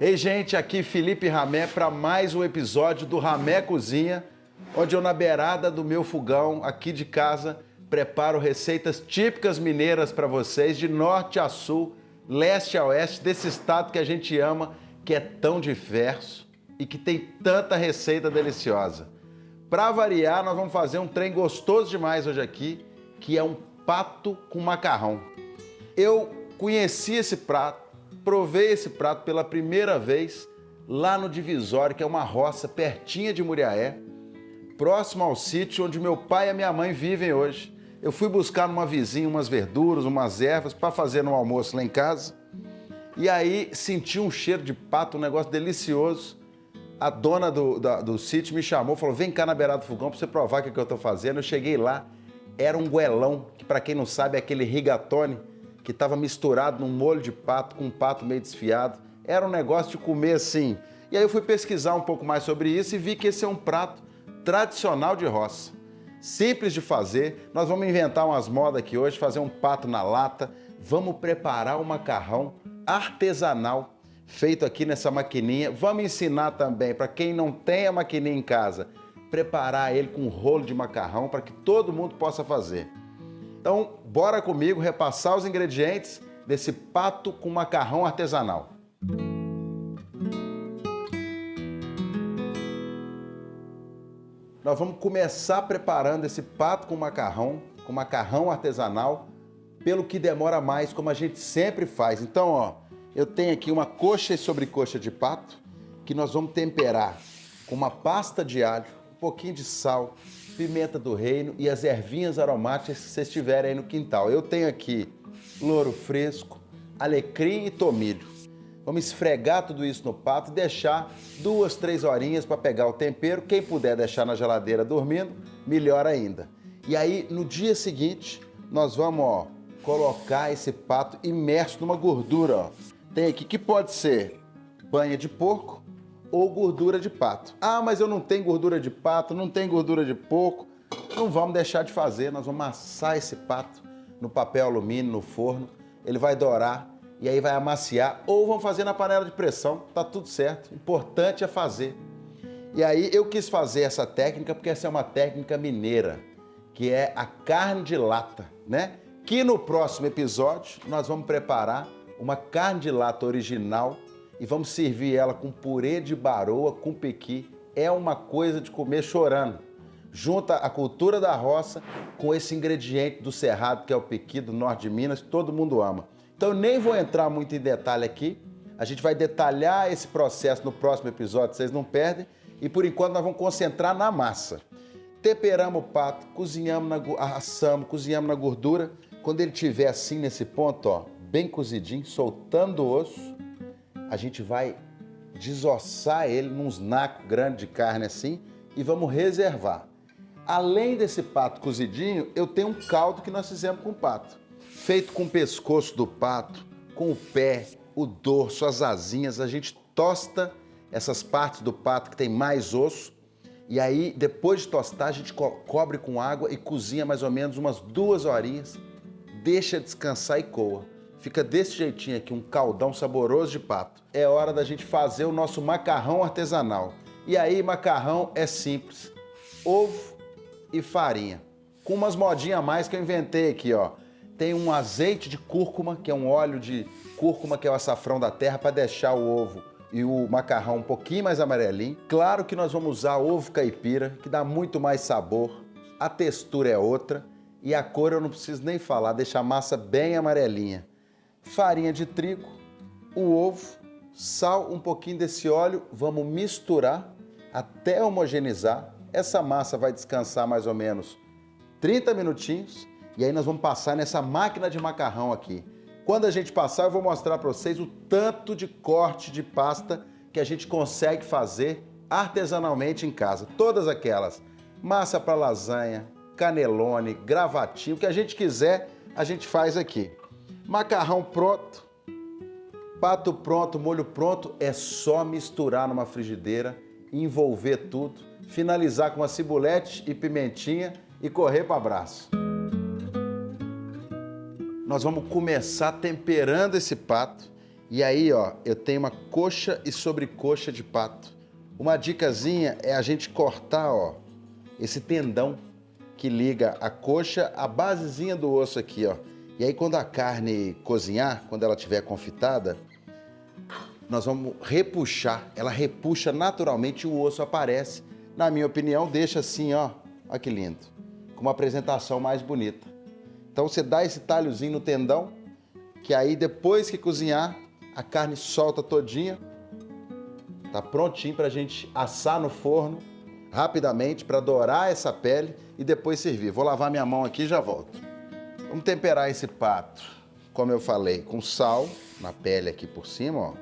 Ei, gente, aqui Felipe Ramé para mais um episódio do Ramé Cozinha, onde eu, na beirada do meu fogão, aqui de casa, preparo receitas típicas mineiras para vocês, de norte a sul, leste a oeste, desse estado que a gente ama, que é tão diverso e que tem tanta receita deliciosa. Para variar, nós vamos fazer um trem gostoso demais hoje aqui, que é um pato com macarrão. Eu conheci esse prato, provei esse prato pela primeira vez lá no Divisório, que é uma roça pertinho de Muriaé, próximo ao sítio onde meu pai e a minha mãe vivem hoje. Eu fui buscar numa vizinha umas verduras, umas ervas para fazer no almoço lá em casa. E aí senti um cheiro de pato, um negócio delicioso. A dona do sítio me chamou, falou: vem cá na beirada do fogão para você provar o que eu estou fazendo. Eu cheguei lá, era um goelão, que para quem não sabe é aquele rigatone, que estava misturado num molho de pato, com um pato meio desfiado. Era um negócio de comer assim. E aí eu fui pesquisar um pouco mais sobre isso e vi que esse é um prato tradicional de roça. Simples de fazer. Nós vamos inventar umas modas aqui hoje, fazer um pato na lata. Vamos preparar um macarrão artesanal, feito aqui nessa maquininha. Vamos ensinar também, para quem não tem a maquininha em casa, preparar ele com um rolo de macarrão para que todo mundo possa fazer. Então, bora comigo repassar os ingredientes desse pato com macarrão artesanal. Nós vamos começar preparando esse pato com macarrão artesanal, pelo que demora mais, como a gente sempre faz. Então, ó, eu tenho aqui uma coxa e sobrecoxa de pato, que nós vamos temperar com uma pasta de alho, um pouquinho de sal, pimenta do reino e as ervinhas aromáticas que vocês tiverem aí no quintal. Eu tenho aqui louro fresco, alecrim e tomilho. Vamos esfregar tudo isso no pato e deixar 2, 3 horinhas para pegar o tempero. Quem puder deixar na geladeira dormindo, melhor ainda. E aí, no dia seguinte, nós vamos, ó, colocar esse pato imerso numa gordura, ó. Tem aqui que pode ser banha de porco ou gordura de pato. Ah, mas eu não tenho gordura de pato, não tenho gordura de porco. Não vamos deixar de fazer, nós vamos amassar esse pato no papel alumínio, no forno. Ele vai dourar e aí vai amaciar, ou vamos fazer na panela de pressão, tá tudo certo. O importante é fazer. E aí eu quis fazer essa técnica porque essa é uma técnica mineira, que é a carne de lata, né? Que no próximo episódio nós vamos preparar uma carne de lata original e vamos servir ela com purê de baroa, com pequi. É uma coisa de comer chorando. Junta a cultura da roça com esse ingrediente do cerrado, que é o pequi do norte de Minas, que todo mundo ama. Então eu nem vou entrar muito em detalhe aqui. A gente vai detalhar esse processo no próximo episódio, vocês não perdem. E por enquanto nós vamos concentrar na massa. Temperamos o pato, assamos, cozinhamos na gordura. Quando ele estiver assim nesse ponto, ó, bem cozidinho, soltando o osso, a gente vai desossar ele nos nacos grandes de carne assim e vamos reservar. Além desse pato cozidinho, eu tenho um caldo que nós fizemos com o pato. Feito com o pescoço do pato, com o pé, o dorso, as asinhas, a gente tosta essas partes do pato que tem mais osso e aí, depois de tostar, a gente cobre com água e cozinha mais ou menos umas 2 horinhas, deixa descansar e coa. Fica desse jeitinho aqui, um caldão saboroso de pato. É hora da gente fazer o nosso macarrão artesanal. E aí, macarrão é simples. Ovo e farinha. Com umas modinhas a mais que eu inventei aqui, ó. Tem um azeite de cúrcuma, que é um óleo de cúrcuma, que é o açafrão da terra, para deixar o ovo e o macarrão um pouquinho mais amarelinho. Claro que nós vamos usar ovo caipira, que dá muito mais sabor. A textura é outra. E a cor eu não preciso nem falar, deixa a massa bem amarelinha. Farinha de trigo, o ovo, sal, um pouquinho desse óleo, vamos misturar até homogeneizar. Essa massa vai descansar mais ou menos 30 minutinhos e aí nós vamos passar nessa máquina de macarrão aqui. Quando a gente passar, eu vou mostrar para vocês o tanto de corte de pasta que a gente consegue fazer artesanalmente em casa. Todas aquelas, massa para lasanha, canelone, gravatinho, o que a gente quiser, a gente faz aqui. Macarrão pronto, pato pronto, molho pronto, é só misturar numa frigideira, envolver tudo, finalizar com uma cibulete e pimentinha e correr para abraço. Nós vamos começar temperando esse pato E aí, ó, eu tenho uma coxa e sobrecoxa de pato. Uma dicasinha é a gente cortar, ó, esse tendão que liga a coxa à basezinha do osso aqui, ó. E aí quando a carne cozinhar, quando ela estiver confitada, nós vamos repuxar. Ela repuxa naturalmente e o osso aparece. Na minha opinião, deixa assim, ó. Olha que lindo. Com uma apresentação mais bonita. Então você dá esse talhozinho no tendão, que aí depois que cozinhar, a carne solta todinha. Tá prontinho pra gente assar no forno rapidamente para dourar essa pele e depois servir. Vou lavar minha mão aqui e já volto. Vamos temperar esse pato, como eu falei, com sal na pele aqui por cima, ó.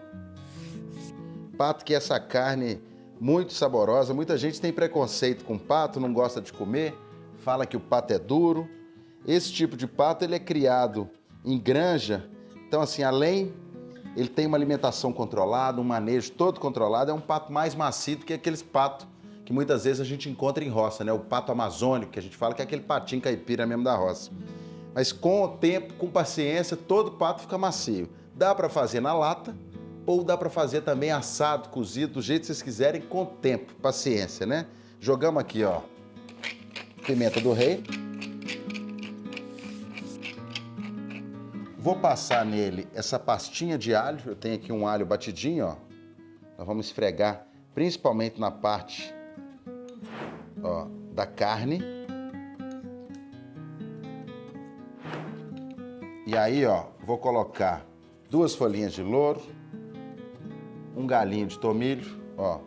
Pato que é essa carne muito saborosa. Muita gente tem preconceito com pato, não gosta de comer, fala que o pato é duro. Esse tipo de pato ele é criado em granja, então assim, ele tem uma alimentação controlada, um manejo todo controlado, é um pato mais macio do que aqueles patos que muitas vezes a gente encontra em roça, né? O pato amazônico, que a gente fala que é aquele patinho caipira mesmo da roça. Mas com o tempo, com paciência, todo pato fica macio. Dá para fazer na lata ou dá para fazer também assado, cozido, do jeito que vocês quiserem, com tempo, paciência, né? Jogamos aqui, ó, pimenta do rei. Vou passar nele essa pastinha de alho. Eu tenho aqui um alho batidinho, ó. Nós vamos esfregar principalmente na parte, ó, da carne. E aí, ó, vou colocar 2 folhinhas de louro, um galinho de tomilho, ó,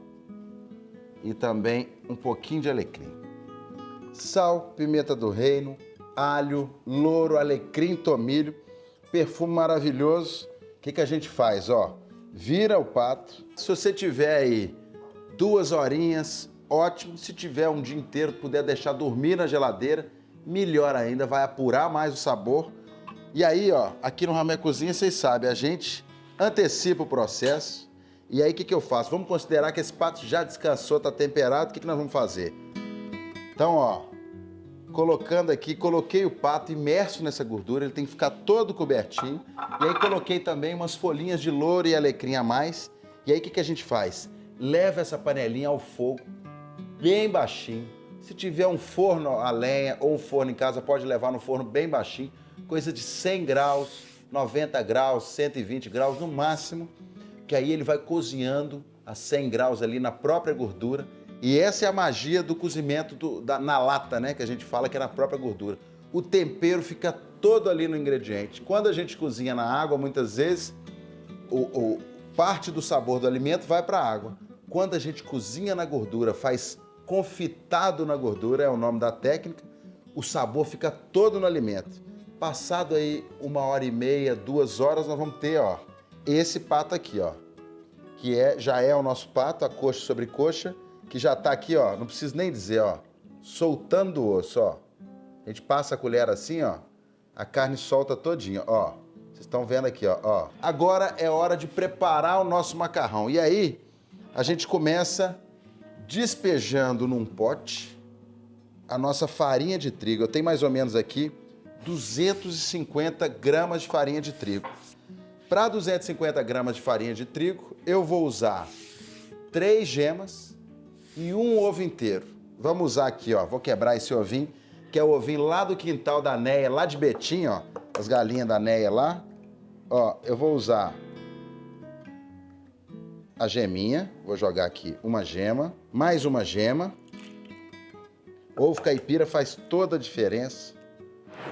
e também um pouquinho de alecrim. Sal, pimenta do reino, alho, louro, alecrim, tomilho, perfume maravilhoso. O que a gente faz, ó? Vira o pato. Se você tiver aí 2 horinhas, ótimo. Se tiver um dia inteiro, puder deixar dormir na geladeira, melhor ainda, vai apurar mais o sabor. E aí, ó, aqui no Ramé Cozinha, vocês sabem, a gente antecipa o processo. E aí, o que eu faço? Vamos considerar que esse pato já descansou, está temperado, o que nós vamos fazer? Então, ó, colocando aqui, coloquei o pato imerso nessa gordura, ele tem que ficar todo cobertinho. E aí, coloquei também umas folhinhas de louro e alecrim a mais. E aí, o que a gente faz? Leva essa panelinha ao fogo, bem baixinho. Se tiver um forno a lenha ou um forno em casa, pode levar no forno bem baixinho. Coisa de 100 graus, 90 graus, 120 graus no máximo, que aí ele vai cozinhando a 100 graus ali na própria gordura. E essa é a magia do cozimento na lata, né? Que a gente fala que é na própria gordura. O tempero fica todo ali no ingrediente. Quando a gente cozinha na água, muitas vezes, parte do sabor do alimento vai para a água. Quando a gente cozinha na gordura, faz confitado na gordura, é o nome da técnica, o sabor fica todo no alimento. Passado aí 1h30, 2 horas, nós vamos ter, ó, esse pato aqui, ó, que já é o nosso pato, a coxa sobre coxa, que já tá aqui, ó, não preciso nem dizer, ó, soltando do osso, ó. A gente passa a colher assim, ó, a carne solta todinha, ó. Vocês estão vendo aqui, ó. Agora é hora de preparar o nosso macarrão. E aí, a gente começa despejando num pote a nossa farinha de trigo. Eu tenho mais ou menos aqui 250 gramas de farinha de trigo. Para 250 gramas de farinha de trigo, eu vou usar 3 gemas e um ovo inteiro. Vamos usar aqui, ó, vou quebrar esse ovinho, que é o ovinho lá do quintal da Neia, lá de Betim, ó, as galinhas da Neia lá. Ó, eu vou usar a geminha, vou jogar aqui uma gema, mais uma gema. Ovo caipira faz toda a diferença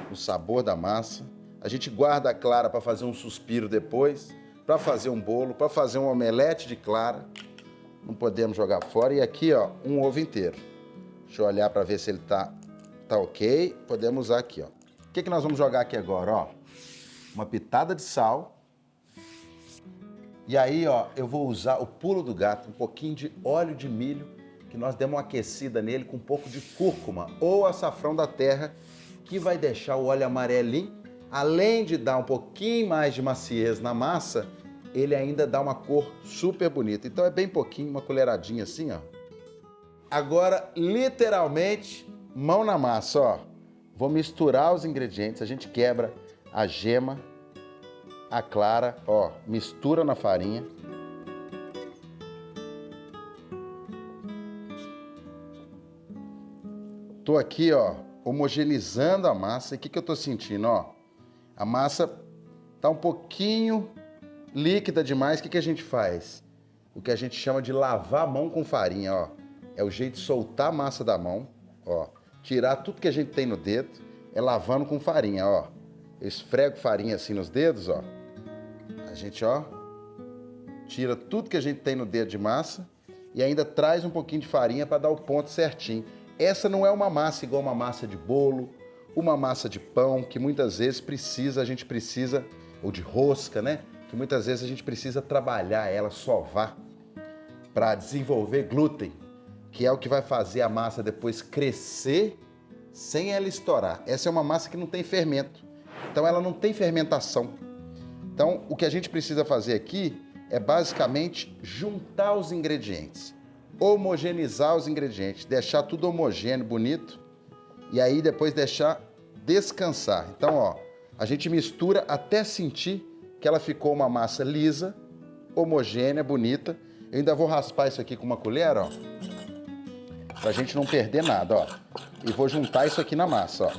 no sabor da massa. A gente guarda a clara para fazer um suspiro depois, para fazer um bolo, para fazer um omelete de clara. Não podemos jogar fora. E aqui, ó, um ovo inteiro. Deixa eu olhar para ver se ele tá ok. Podemos usar aqui, ó. O que nós vamos jogar aqui agora, ó? Uma pitada de sal. E aí, ó, eu vou usar o pulo do gato, um pouquinho de óleo de milho, que nós demos uma aquecida nele com um pouco de cúrcuma ou açafrão da terra, que vai deixar o óleo amarelinho. Além de dar um pouquinho mais de maciez na massa, ele ainda dá uma cor super bonita. Então é bem pouquinho, uma colheradinha assim, ó. Agora, literalmente, mão na massa, ó. Vou misturar os ingredientes, a gente quebra a gema, a clara, ó, mistura na farinha. Tô aqui, ó, homogeneizando a massa. E o que que eu tô sentindo, ó? A massa tá um pouquinho líquida demais. O que que a gente faz? O que a gente chama de lavar a mão com farinha, ó. É o jeito de soltar a massa da mão, ó. Tirar tudo que a gente tem no dedo, é lavando com farinha, ó. Eu esfrego farinha assim nos dedos, ó. A gente, ó, tira tudo que a gente tem no dedo de massa e ainda traz um pouquinho de farinha para dar o ponto certinho. Essa não é uma massa igual uma massa de bolo, uma massa de pão, que muitas vezes a gente precisa, ou de rosca, né? Que muitas vezes a gente precisa trabalhar ela, sovar, para desenvolver glúten, que é o que vai fazer a massa depois crescer sem ela estourar. Essa é uma massa que não tem fermento, então ela não tem fermentação. Então, o que a gente precisa fazer aqui é basicamente juntar os ingredientes, homogeneizar os ingredientes, deixar tudo homogêneo, bonito, e aí depois deixar descansar. Então, ó, a gente mistura até sentir que ela ficou uma massa lisa, homogênea, bonita. Eu ainda vou raspar isso aqui com uma colher, ó, pra gente não perder nada, ó. E vou juntar isso aqui na massa, ó.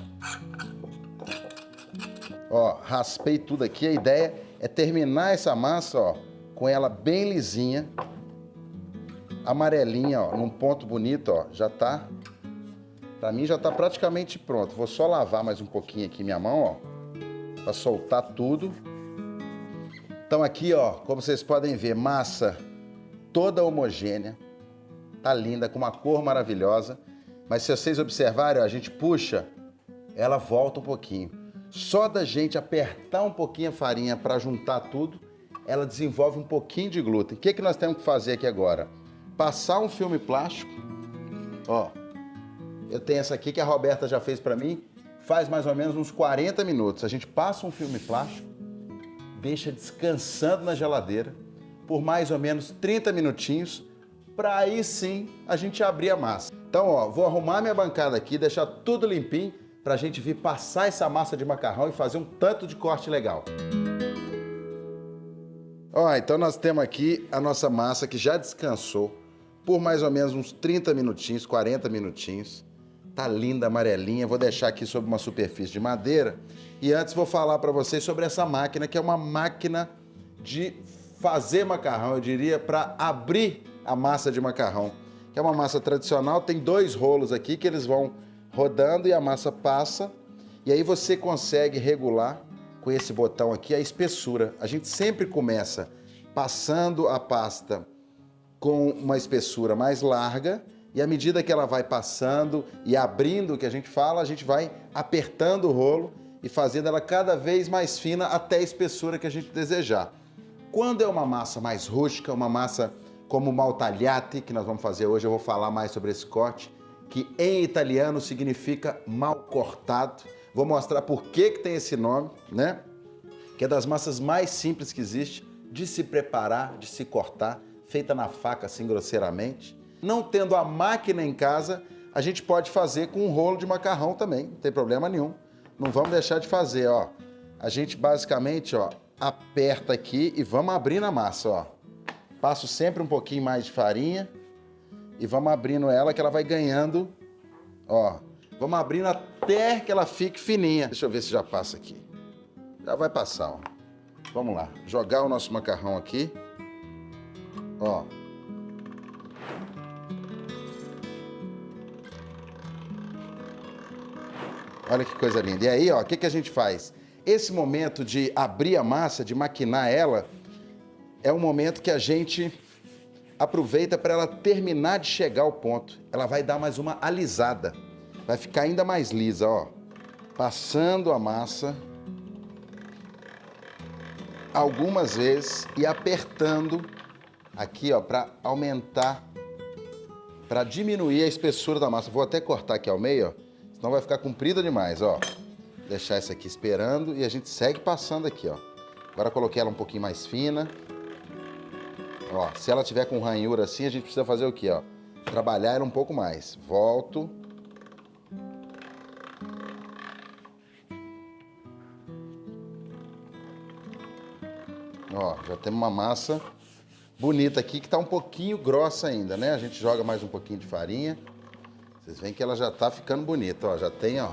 Ó, raspei tudo aqui. A ideia é terminar essa massa, ó, com ela bem lisinha, amarelinha, ó, num ponto bonito, ó. Já tá, pra mim já tá praticamente pronto. Vou só lavar mais um pouquinho aqui minha mão, ó, pra soltar tudo. Então aqui, ó, como vocês podem ver, massa toda homogênea, tá linda, com uma cor maravilhosa. Mas se vocês observarem, ó, a gente puxa, ela volta um pouquinho. Só da gente apertar um pouquinho a farinha para juntar tudo, ela desenvolve um pouquinho de glúten. O que que nós temos que fazer aqui agora? Passar um filme plástico, ó. Eu tenho essa aqui que a Roberta já fez para mim, faz mais ou menos uns 40 minutos. A gente passa um filme plástico, deixa descansando na geladeira por mais ou menos 30 minutinhos, para aí sim a gente abrir a massa. Então, ó, vou arrumar minha bancada aqui, deixar tudo limpinho, para a gente vir passar essa massa de macarrão e fazer um tanto de corte legal. Ó, então nós temos aqui a nossa massa que já descansou por mais ou menos uns 30 minutinhos, 40 minutinhos. Tá linda, amarelinha. Vou deixar aqui sobre uma superfície de madeira. E antes vou falar para vocês sobre essa máquina, que é uma máquina de fazer macarrão, eu diria, para abrir a massa de macarrão. Que é uma massa tradicional, tem 2 rolos aqui que eles vão rodando e a massa passa, e aí você consegue regular com esse botão aqui a espessura. A gente sempre começa passando a pasta com uma espessura mais larga, e à medida que ela vai passando e abrindo o que a gente fala, a gente vai apertando o rolo e fazendo ela cada vez mais fina até a espessura que a gente desejar. Quando é uma massa mais rústica, uma massa como o maltagliate, que nós vamos fazer hoje, eu vou falar mais sobre esse corte, que em italiano significa mal cortado. Vou mostrar por que tem esse nome, né? Que é das massas mais simples que existe de se preparar, de se cortar, feita na faca assim grosseiramente. Não tendo a máquina em casa, a gente pode fazer com um rolo de macarrão também, não tem problema nenhum. Não vamos deixar de fazer, ó. A gente basicamente, ó, aperta aqui e vamos abrir na massa, ó. Passo sempre um pouquinho mais de farinha e vamos abrindo ela, que ela vai ganhando, ó. Vamos abrindo até que ela fique fininha. Deixa eu ver se já passa aqui. Já vai passar, ó. Vamos lá. Jogar o nosso macarrão aqui. Ó. Olha que coisa linda. E aí, ó, o que a gente faz? Esse momento de abrir a massa, de maquinar ela, é um momento que a gente aproveita para ela terminar de chegar ao ponto. Ela vai dar mais uma alisada. Vai ficar ainda mais lisa, ó. Passando a massa algumas vezes e apertando aqui, ó, para aumentar, para diminuir a espessura da massa. Vou até cortar aqui ao meio, ó, senão vai ficar comprida demais, ó. Deixar essa aqui esperando e a gente segue passando aqui, ó. Agora coloquei ela um pouquinho mais fina. Ó, se ela tiver com ranhura assim, a gente precisa fazer o quê, ó? Trabalhar ela um pouco mais. Volto. Ó, já temos uma massa bonita aqui, que tá um pouquinho grossa ainda, né? A gente joga mais um pouquinho de farinha. Vocês veem que ela já tá ficando bonita, ó. Já tem, ó,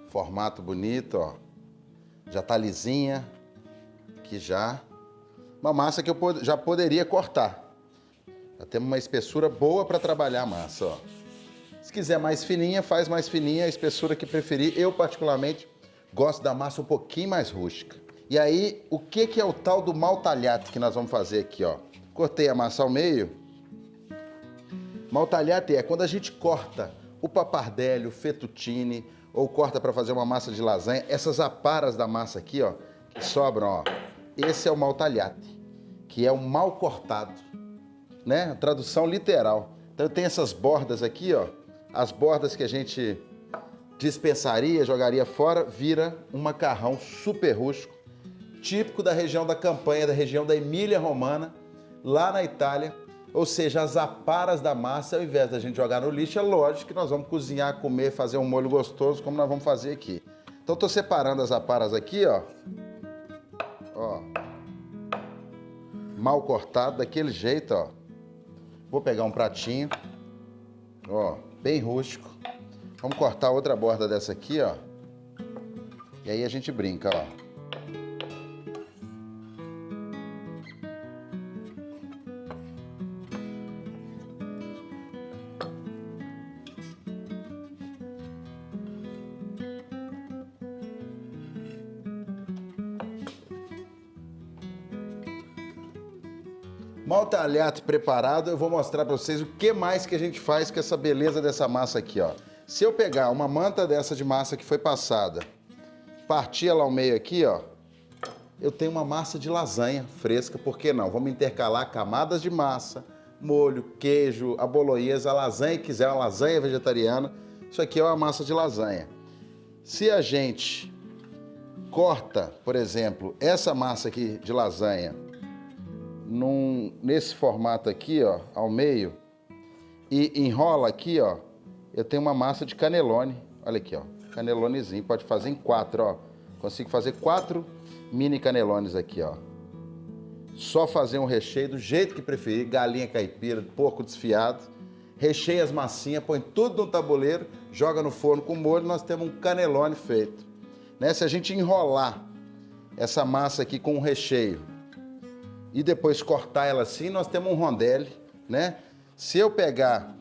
formato bonito, ó. Já tá lisinha. Aqui já. Uma massa que eu já poderia cortar. Já temos uma espessura boa para trabalhar a massa, ó. Se quiser mais fininha, faz mais fininha, a espessura que preferir. Eu, particularmente, gosto da massa um pouquinho mais rústica. E aí, o que é o tal do maltalhate que nós vamos fazer aqui, ó? Cortei a massa ao meio. Maltalhate é quando a gente corta o pappardelle, o fettuccine, ou corta para fazer uma massa de lasanha, essas aparas da massa aqui, ó, que sobram, ó. Esse é o maltalhate, que é o mal cortado, né? Tradução literal. Então tem essas bordas aqui, ó. As bordas que a gente dispensaria, jogaria fora, vira um macarrão super rústico, típico da região da Campanha, da região da Emília-Romana, lá na Itália. Ou seja, as aparas da massa, ao invés da gente jogar no lixo, é lógico que nós vamos cozinhar, comer, fazer um molho gostoso, como nós vamos fazer aqui. Então, estou separando as aparas aqui, ó. Ó. Mal cortado, daquele jeito, ó. Vou pegar um pratinho, ó, bem rústico. Vamos cortar outra borda dessa aqui, ó. E aí a gente brinca, ó. Maltalhate preparado, eu vou mostrar para vocês o que mais que a gente faz com essa beleza dessa massa aqui, ó. Se eu pegar uma manta dessa de massa que foi passada, partir ela ao meio aqui, ó, eu tenho uma massa de lasanha fresca, por que não? Vamos intercalar camadas de massa, molho, queijo, a bolonhesa, a lasanha que quiser, uma lasanha vegetariana. Isso aqui é uma massa de lasanha. Se a gente corta, por exemplo, essa massa aqui de lasanha nesse formato aqui, ó, ao meio, e enrola aqui, ó, eu tenho uma massa de canelone. Olha aqui, ó, canelonezinho, pode fazer em 4, ó. Consigo fazer 4 mini canelones aqui, ó. Só fazer um recheio do jeito que preferir, galinha caipira, porco desfiado. Recheia as massinhas, põe tudo no tabuleiro, joga no forno com molho, nós temos um canelone feito. Né? Se a gente enrolar essa massa aqui com um recheio e depois cortar ela assim, nós temos um rondelli, né? Se eu pegar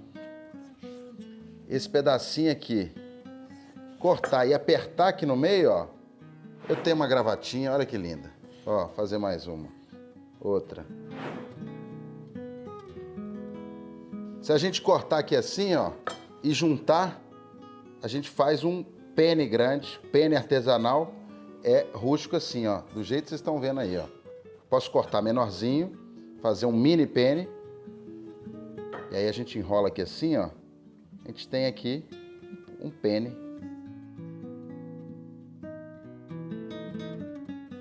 esse pedacinho aqui, cortar e apertar aqui no meio, ó, eu tenho uma gravatinha, olha que linda. Ó, fazer mais uma, outra. Se a gente cortar aqui assim, ó, e juntar, a gente faz um penne grande, penne artesanal, é rústico assim, ó, do jeito que vocês estão vendo aí, ó. Posso cortar menorzinho, fazer um mini penne. E aí a gente enrola aqui assim, ó. A gente tem aqui um penne.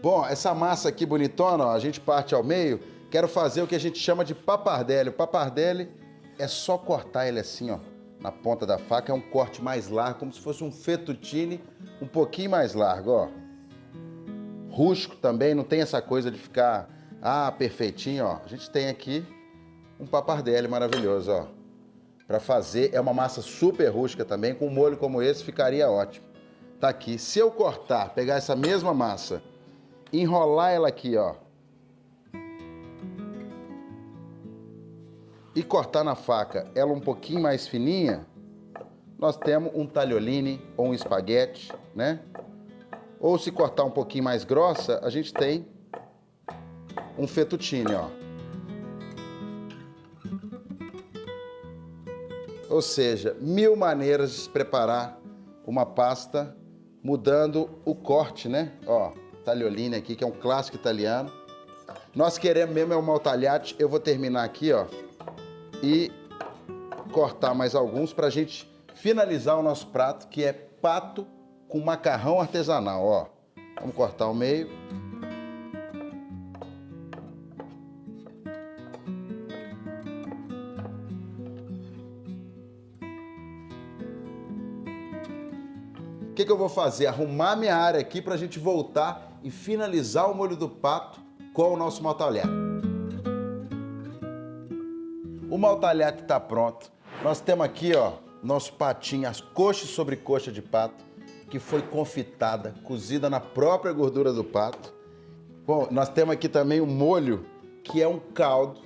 Bom, essa massa aqui bonitona, ó, a gente parte ao meio. Quero fazer o que a gente chama de pappardelle. O pappardelle é só cortar ele assim, ó, na ponta da faca. É um corte mais largo, como se fosse um fettuccine, um pouquinho mais largo, ó. Rústico também, não tem essa coisa de ficar, perfeitinho, ó. A gente tem aqui um pappardelle maravilhoso, ó. Para fazer, é uma massa super rústica também, com um molho como esse ficaria ótimo. Tá aqui. Se eu cortar, pegar essa mesma massa, enrolar ela aqui, ó, e cortar na faca ela um pouquinho mais fininha, nós temos um tagliolini ou um espaguete, né? Ou se cortar um pouquinho mais grossa, a gente tem um fettuccine, ó. Ou seja, 1000 maneiras de se preparar uma pasta mudando o corte, né? Ó, tagliolini aqui, que é um clássico italiano. Nós queremos mesmo é o maltagliate. Eu vou terminar aqui, ó, e cortar mais alguns para a gente finalizar o nosso prato, que é pato com macarrão artesanal, ó. Vamos cortar ao meio. O que eu vou fazer? Arrumar minha área aqui para a gente voltar e finalizar o molho do pato com o nosso maltalhate. O maltalhate está pronto. Nós temos aqui, ó, nosso patinho, as coxas sobre coxa de pato, que foi confitada, cozida na própria gordura do pato. Bom, nós temos aqui também o molho, que é um caldo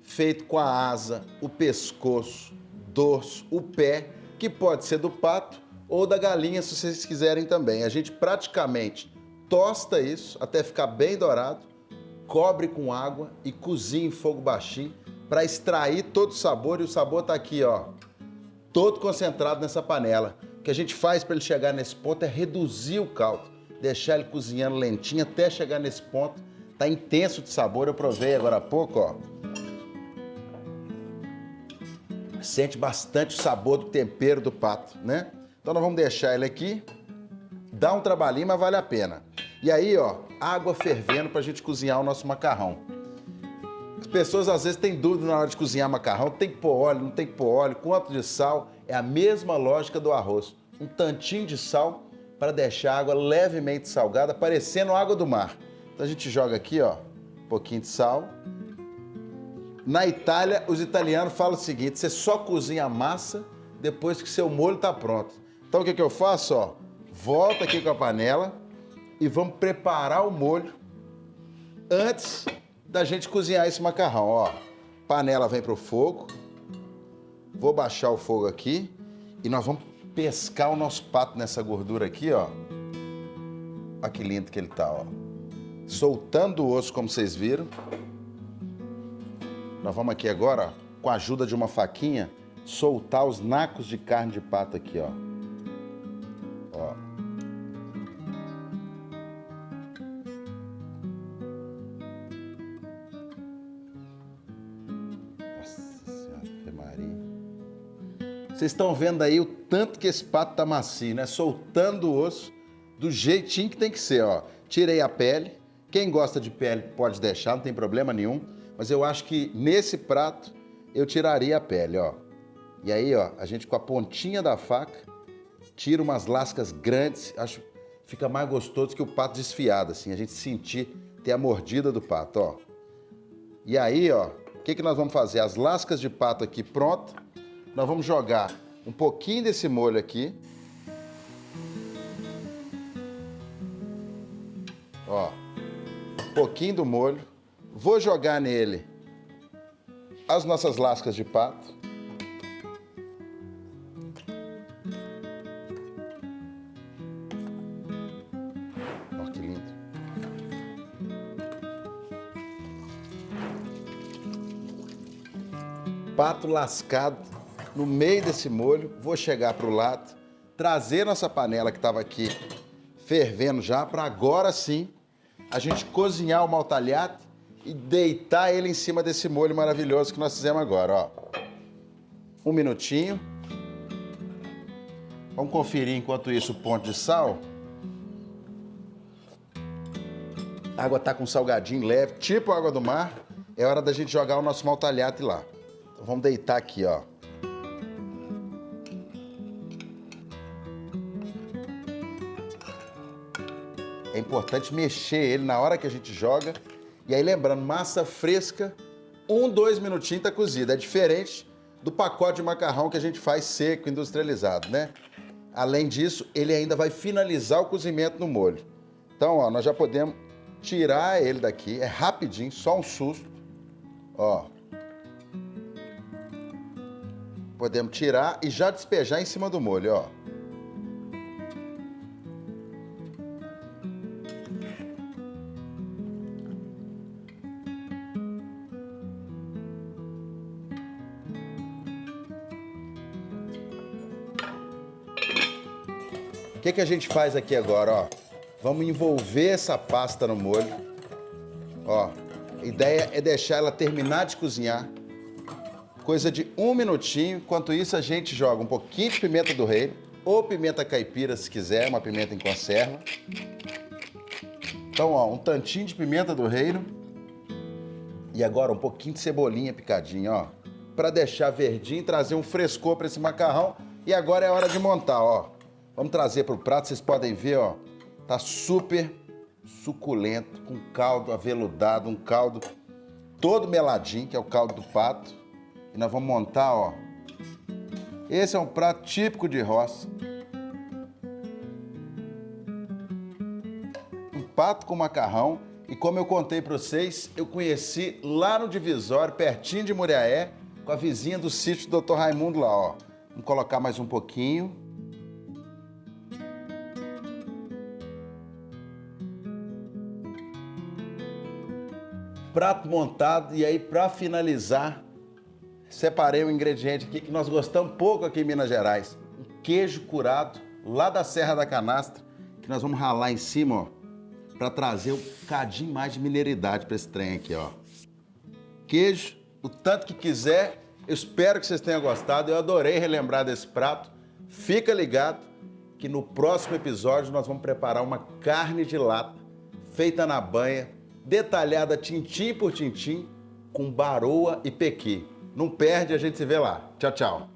feito com a asa, o pescoço, dorso, o pé, que pode ser do pato ou da galinha, se vocês quiserem também. A gente praticamente tosta isso até ficar bem dourado, cobre com água e cozinha em fogo baixinho para extrair todo o sabor. E o sabor tá aqui, ó, todo concentrado nessa panela. O que a gente faz para ele chegar nesse ponto é reduzir o caldo, deixar ele cozinhando lentinho até chegar nesse ponto. Tá intenso de sabor, eu provei agora há pouco, ó. Sente bastante o sabor do tempero do pato, né? Então nós vamos deixar ele aqui. Dá um trabalhinho, mas vale a pena. E aí, ó, água fervendo pra gente cozinhar o nosso macarrão. As pessoas às vezes têm dúvida na hora de cozinhar macarrão, tem que pôr óleo, não tem que pôr óleo, quanto de sal. É a mesma lógica do arroz. Um tantinho de sal para deixar a água levemente salgada, parecendo água do mar. Então a gente joga aqui, ó, um pouquinho de sal. Na Itália, os italianos falam o seguinte: você só cozinha a massa depois que seu molho está pronto. Então o que eu faço, ó? Volto aqui com a panela e vamos preparar o molho antes da gente cozinhar esse macarrão, ó. Panela vem pro fogo. Vou baixar o fogo aqui e nós vamos pescar o nosso pato nessa gordura aqui, ó. Olha que lindo que ele tá, ó. Soltando o osso, como vocês viram. Nós vamos aqui agora, ó, com a ajuda de uma faquinha, soltar os nacos de carne de pato aqui, ó. Ó. Nossa Senhora, Ave Maria. Vocês estão vendo aí o tanto que esse pato tá macio, né? Soltando o osso do jeitinho que tem que ser, ó. Tirei a pele. Quem gosta de pele pode deixar, não tem problema nenhum. Mas eu acho que nesse prato eu tiraria a pele, ó. E aí, ó, a gente com a pontinha da faca tira umas lascas grandes. Acho que fica mais gostoso que o pato desfiado, assim. A gente sentir, ter a mordida do pato, ó. E aí, ó, o que nós vamos fazer? As lascas de pato aqui pronto. Nós vamos jogar um pouquinho desse molho aqui. Ó, um pouquinho do molho. Vou jogar nele as nossas lascas de pato. Olha que lindo. Pato lascado no meio desse molho. Vou chegar para o lado, trazer nossa panela que estava aqui fervendo já, para agora sim a gente cozinhar o maltalhate e deitar ele em cima desse molho maravilhoso que nós fizemos agora, ó. Um minutinho. Vamos conferir enquanto isso o ponto de sal. A água tá com salgadinho leve, tipo água do mar. É hora da gente jogar o nosso maltalhate lá. Então vamos deitar aqui, ó. É importante mexer ele na hora que a gente joga. E aí, lembrando, massa fresca, 2 minutinhos tá cozida. É diferente do pacote de macarrão que a gente faz seco, industrializado, né? Além disso, ele ainda vai finalizar o cozimento no molho. Então, ó, nós já podemos tirar ele daqui. É rapidinho, só um susto. Ó. Podemos tirar e já despejar em cima do molho, ó. O que a gente faz aqui agora, ó? Vamos envolver essa pasta no molho. Ó, a ideia é deixar ela terminar de cozinhar. Coisa de 1 minutinho. Enquanto isso, a gente joga um pouquinho de pimenta do reino, ou pimenta caipira, se quiser, uma pimenta em conserva. Então, ó, um tantinho de pimenta do reino. E agora um pouquinho de cebolinha picadinha, ó. Pra deixar verdinho e trazer um frescor para esse macarrão. E agora é hora de montar, ó. Vamos trazer para o prato, vocês podem ver, ó, tá super suculento, com caldo aveludado, um caldo todo meladinho, que é o caldo do pato. E nós vamos montar, ó. Esse é um prato típico de roça. Um pato com macarrão. E como eu contei para vocês, eu conheci lá no Divisório, pertinho de Muriaé, com a vizinha do sítio do Dr. Raimundo lá, ó. Vamos colocar mais um pouquinho. Prato montado, e aí para finalizar, separei um ingrediente aqui que nós gostamos pouco aqui em Minas Gerais. Um queijo curado lá da Serra da Canastra, que nós vamos ralar em cima, ó, para trazer um cadinho mais de mineiridade para esse trem aqui, ó. Queijo, o tanto que quiser. Eu espero que vocês tenham gostado. Eu adorei relembrar desse prato. Fica ligado que no próximo episódio nós vamos preparar uma carne de lata feita na banha, detalhada tintim por tintim, com baroa e pequi. Não perde, a gente se vê lá. Tchau, tchau.